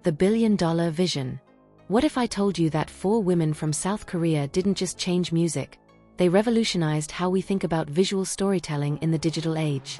the billion-dollar vision. What if I told you that 4 women from South Korea didn't just change music, they revolutionized how we think about visual storytelling in the digital age?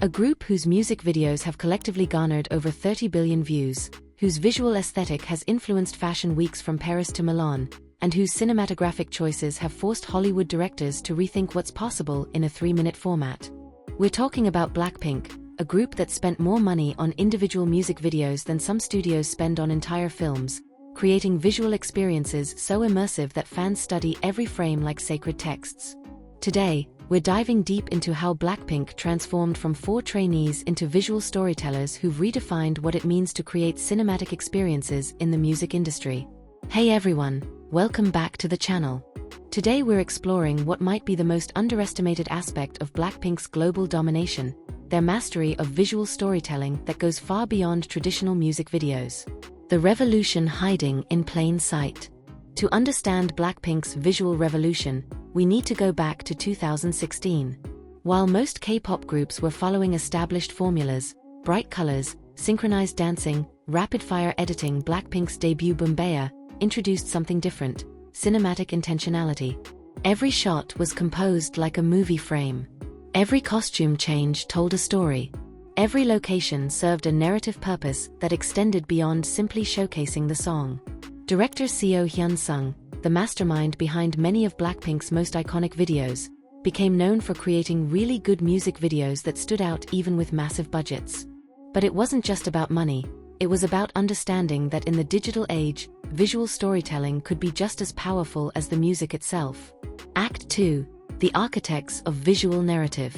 A group whose music videos have collectively garnered over 30 billion views, whose visual aesthetic has influenced fashion weeks from Paris to Milan, and whose cinematographic choices have forced Hollywood directors to rethink what's possible in a 3-minute format. We're talking about BLACKPINK, a group that spent more money on individual music videos than some studios spend on entire films, creating visual experiences so immersive that fans study every frame like sacred texts. Today, we're diving deep into how BLACKPINK transformed from 4 trainees into visual storytellers who've redefined what it means to create cinematic experiences in the music industry. Hey everyone, welcome back to the channel. Today we're exploring what might be the most underestimated aspect of BLACKPINK's global domination, their mastery of visual storytelling that goes far beyond traditional music videos. The revolution hiding in plain sight. To understand BLACKPINK's visual revolution, we need to go back to 2016. While most K-pop groups were following established formulas, bright colors, synchronized dancing, rapid-fire editing, BLACKPINK's debut Boombayah introduced something different: cinematic intentionality. Every shot was composed like a movie frame. Every costume change told a story. Every location served a narrative purpose that extended beyond simply showcasing the song. Director Seo Hyun-sung, the mastermind behind many of BLACKPINK's most iconic videos, became known for creating really good music videos that stood out even with massive budgets. But it wasn't just about money, it was about understanding that in the digital age, visual storytelling could be just as powerful as the music itself. Act 2. The Architects of Visual Narrative.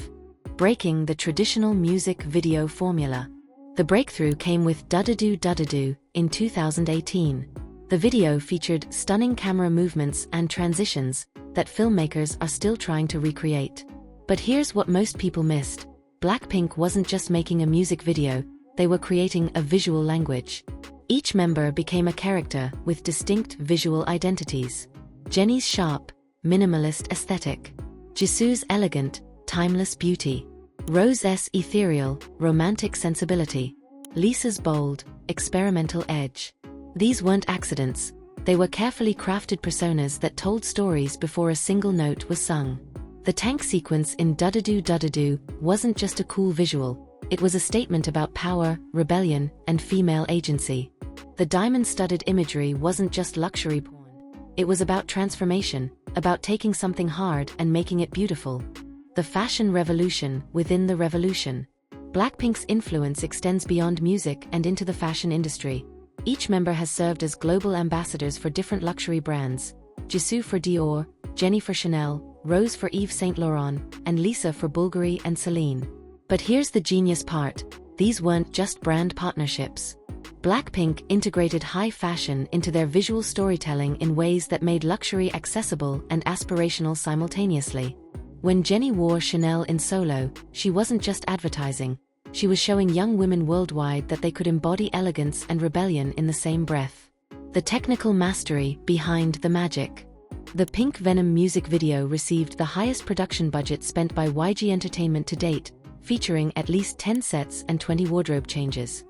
Breaking the traditional music video formula. The breakthrough came with "Dudadoo Dudadoo" in 2018. The video featured stunning camera movements and transitions that filmmakers are still trying to recreate. But here's what most people missed. BLACKPINK wasn't just making a music video, they were creating a visual language. Each member became a character with distinct visual identities. Jennie's sharp, minimalist aesthetic. Jisoo's elegant, timeless beauty. Rose's ethereal, romantic sensibility. Lisa's bold, experimental edge. These weren't accidents, they were carefully crafted personas that told stories before a single note was sung. The tank sequence in "Dudadoo Dudadoo" wasn't just a cool visual, it was a statement about power, rebellion, and female agency. The diamond-studded imagery wasn't just luxury porn. It was about transformation, about taking something hard and making it beautiful. The fashion revolution within the revolution. BLACKPINK's influence extends beyond music and into the fashion industry. Each member has served as global ambassadors for different luxury brands: Jisoo for Dior, Jennie for Chanel, Rose for Yves Saint Laurent, and Lisa for Bulgari and Celine. But here's the genius part: these weren't just brand partnerships. BLACKPINK integrated high fashion into their visual storytelling in ways that made luxury accessible and aspirational simultaneously. When Jennie wore Chanel in Solo, she wasn't just advertising, she was showing young women worldwide that they could embody elegance and rebellion in the same breath. The technical mastery behind the magic. The Pink Venom music video received the highest production budget spent by YG Entertainment to date, featuring at least 10 sets and 20 wardrobe changes.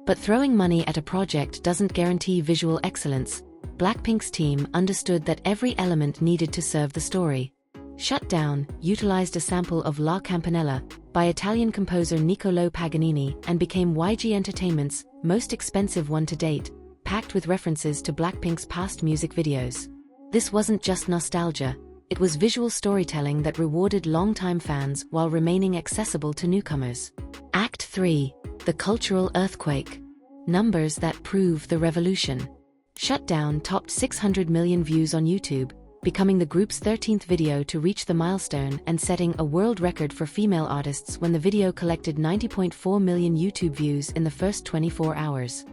But throwing money at a project doesn't guarantee visual excellence. BLACKPINK's team understood that every element needed to serve the story. Shutdown utilized a sample of La Campanella by Italian composer Niccolò Paganini and became YG Entertainment's most expensive one to date, packed with references to BLACKPINK's past music videos. This wasn't just nostalgia, it was visual storytelling that rewarded longtime fans while remaining accessible to newcomers. Act 3. The Cultural Earthquake. Numbers that prove the revolution. Shutdown topped 600 million views on YouTube, becoming the group's 13th video to reach the milestone and setting a world record for female artists when the video collected 90.4 million YouTube views in the first 24 hours.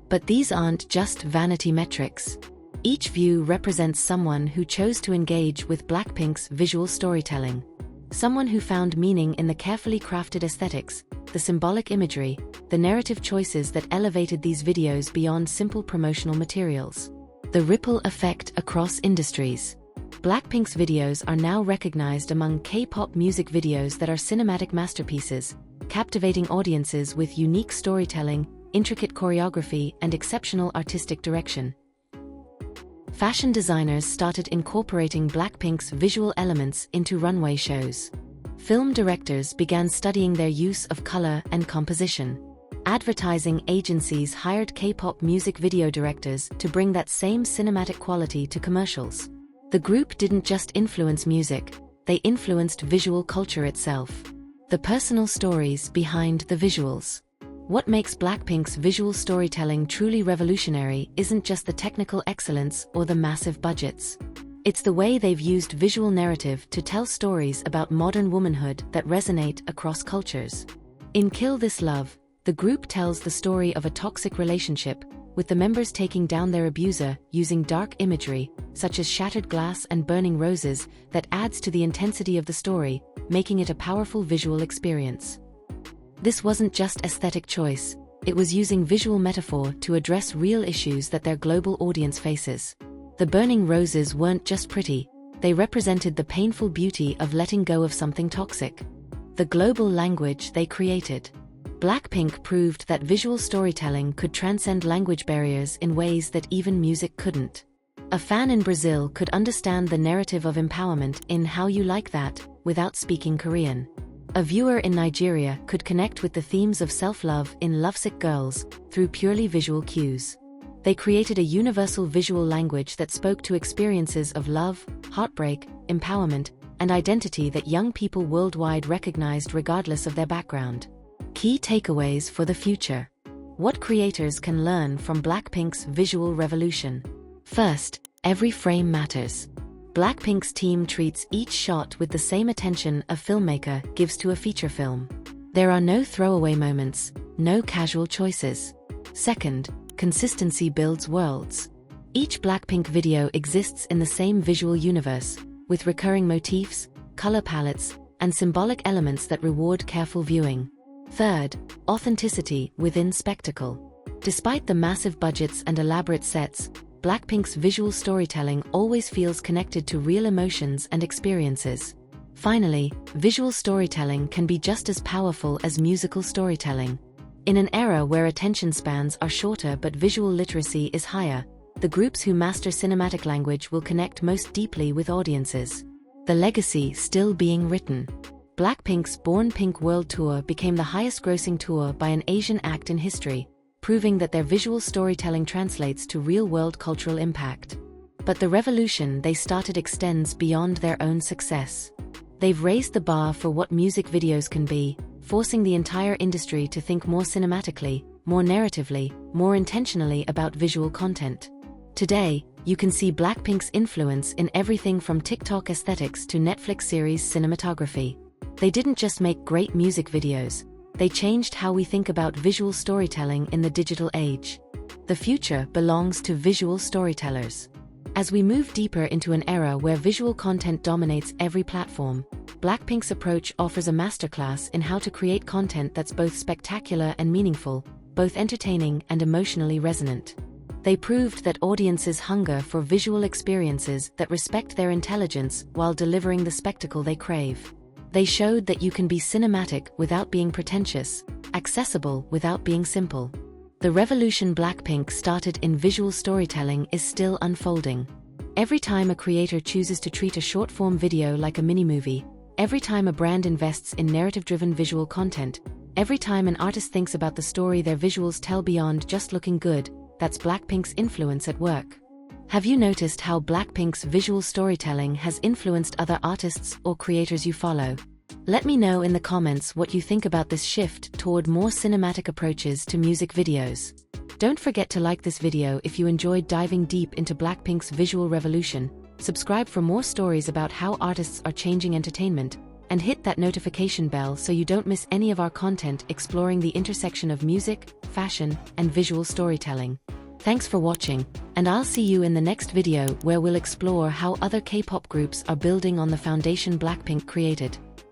But these aren't just vanity metrics. Each view represents someone who chose to engage with BLACKPINK's visual storytelling. Someone who found meaning in the carefully crafted aesthetics, the symbolic imagery, the narrative choices that elevated these videos beyond simple promotional materials. The ripple effect across industries. BLACKPINK's videos are now recognized among K-pop music videos that are cinematic masterpieces, captivating audiences with unique storytelling, intricate choreography, and exceptional artistic direction. Fashion designers started incorporating BLACKPINK's visual elements into runway shows. Film directors began studying their use of color and composition. Advertising agencies hired K-pop music video directors to bring that same cinematic quality to commercials. The group didn't just influence music, they influenced visual culture itself. The personal stories behind the visuals. What makes BLACKPINK's visual storytelling truly revolutionary isn't just the technical excellence or the massive budgets. It's the way they've used visual narrative to tell stories about modern womanhood that resonate across cultures. In Kill This Love, the group tells the story of a toxic relationship, with the members taking down their abuser using dark imagery, such as shattered glass and burning roses, that adds to the intensity of the story, making it a powerful visual experience. This wasn't just aesthetic choice, it was using visual metaphor to address real issues that their global audience faces. The burning roses weren't just pretty, they represented the painful beauty of letting go of something toxic. The global language they created. BLACKPINK proved that visual storytelling could transcend language barriers in ways that even music couldn't. A fan in Brazil could understand the narrative of empowerment in How You Like That without speaking Korean. A viewer in Nigeria could connect with the themes of self-love in Lovesick Girls through purely visual cues. They created a universal visual language that spoke to experiences of love, heartbreak, empowerment, and identity that young people worldwide recognized regardless of their background. Key takeaways for the future. What creators can learn from BLACKPINK's visual revolution? First, every frame matters. BLACKPINK's team treats each shot with the same attention a filmmaker gives to a feature film. There are no throwaway moments, no casual choices. Second, consistency builds worlds. Each BLACKPINK video exists in the same visual universe, with recurring motifs, color palettes, and symbolic elements that reward careful viewing. Third, authenticity within spectacle. Despite the massive budgets and elaborate sets, BLACKPINK's visual storytelling always feels connected to real emotions and experiences. Finally, visual storytelling can be just as powerful as musical storytelling. In an era where attention spans are shorter but visual literacy is higher, the groups who master cinematic language will connect most deeply with audiences. The legacy still being written. BLACKPINK's Born Pink World Tour became the highest-grossing tour by an Asian act in history, proving that their visual storytelling translates to real-world cultural impact. But the revolution they started extends beyond their own success. They've raised the bar for what music videos can be, forcing the entire industry to think more cinematically, more narratively, more intentionally about visual content. Today, you can see BLACKPINK's influence in everything from TikTok aesthetics to Netflix series cinematography. They didn't just make great music videos, they changed how we think about visual storytelling in the digital age. The future belongs to visual storytellers. As we move deeper into an era where visual content dominates every platform, BLACKPINK's approach offers a masterclass in how to create content that's both spectacular and meaningful, both entertaining and emotionally resonant. They proved that audiences hunger for visual experiences that respect their intelligence while delivering the spectacle they crave. They showed that you can be cinematic without being pretentious, accessible without being simple. The revolution BLACKPINK started in visual storytelling is still unfolding. Every time a creator chooses to treat a short-form video like a mini-movie, every time a brand invests in narrative-driven visual content, every time an artist thinks about the story their visuals tell beyond just looking good, that's BLACKPINK's influence at work. Have you noticed how BLACKPINK's visual storytelling has influenced other artists or creators you follow? Let me know in the comments what you think about this shift toward more cinematic approaches to music videos. Don't forget to like this video if you enjoyed diving deep into BLACKPINK's visual revolution, subscribe for more stories about how artists are changing entertainment, and hit that notification bell so you don't miss any of our content exploring the intersection of music, fashion, and visual storytelling. Thanks for watching, and I'll see you in the next video where we'll explore how other K-pop groups are building on the foundation BLACKPINK created.